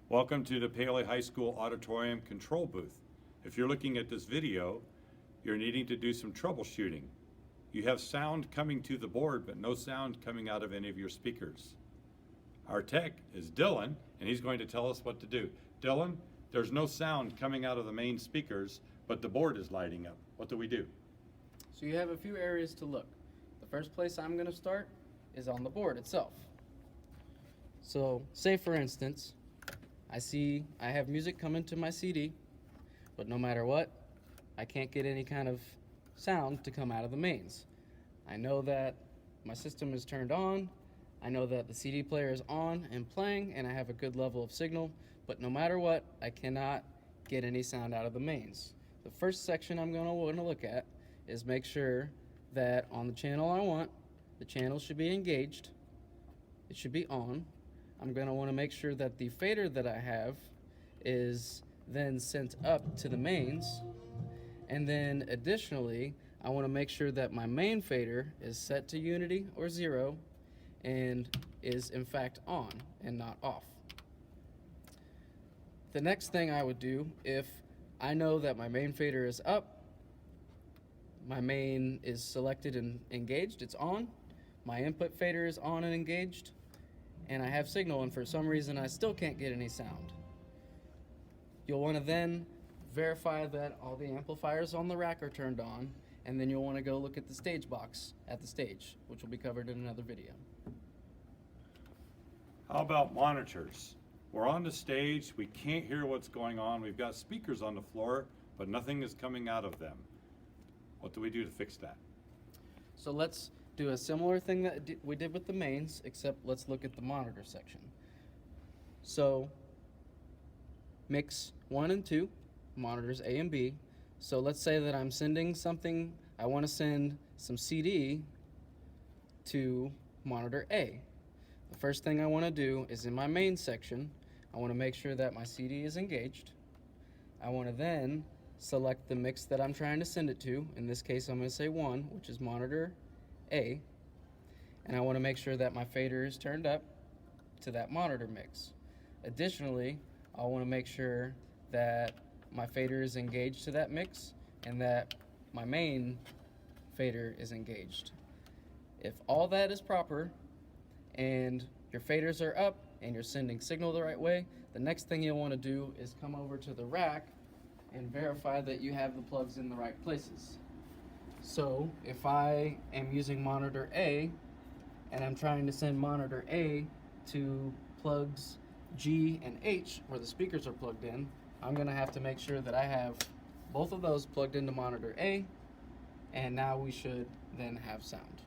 Welcome to the Paoli High School Auditorium Control Booth. If you're looking at this video, you're needing to do some troubleshooting. You have sound coming to the board, but no sound coming out of any of your speakers. Our tech is Dylan, and he's going to tell us what to do. Dylan, there's no sound coming out of the main speakers, but the board is lighting up. What do we do? So you have a few areas to look. The first place I'm going to start is on the board itself. So say for instance, I have music coming to my CD, but no matter what, I can't get any kind of sound to come out of the mains. I know that my system is turned on, I know that the CD player is on and playing, and I have a good level of signal, but no matter what, I cannot get any sound out of the mains. The first section I'm going to want to look at is make sure that on the channel I want, the channel should be engaged, it should be on. I'm going to want to make sure that the fader that I have is then sent up to the mains, and then additionally I want to make sure that my main fader is set to unity or 0 and is in fact on and not off. The next thing I would do, if I know that my main fader is up, my main is selected and engaged, it's on, my input fader is on and engaged, and I have signal, and for some reason I still can't get any sound. You'll want to then verify that all the amplifiers on the rack are turned on, and then you'll want to go look at the stage box at the stage, which will be covered in another video. How about monitors? We're on the stage, we can't hear what's going on. We've got speakers on the floor, but nothing is coming out of them. What do we do to fix that? So let's do a similar thing that we did with the mains, except let's look at the monitor section. So mix 1 and 2, monitors A and B. So let's say that I'm sending something, I want to send some CD to monitor A. The first thing I want to do is in my main section, I want to make sure that my CD is engaged. I want to then select the mix that I'm trying to send it to. In this case, I'm going to say 1, which is monitor A. And I want to make sure that my fader is turned up to that monitor mix. Additionally, I want to make sure that my fader is engaged to that mix and that my main fader is engaged. If all that is proper and your faders are up and you're sending signal the right way, the next thing you'll want to do is come over to the rack and verify that you have the plugs in the right places. So if I am using monitor A and I'm trying to send monitor A to plugs G and H where the speakers are plugged in, I'm going to have to make sure that I have both of those plugged into monitor A, and now we should then have sound.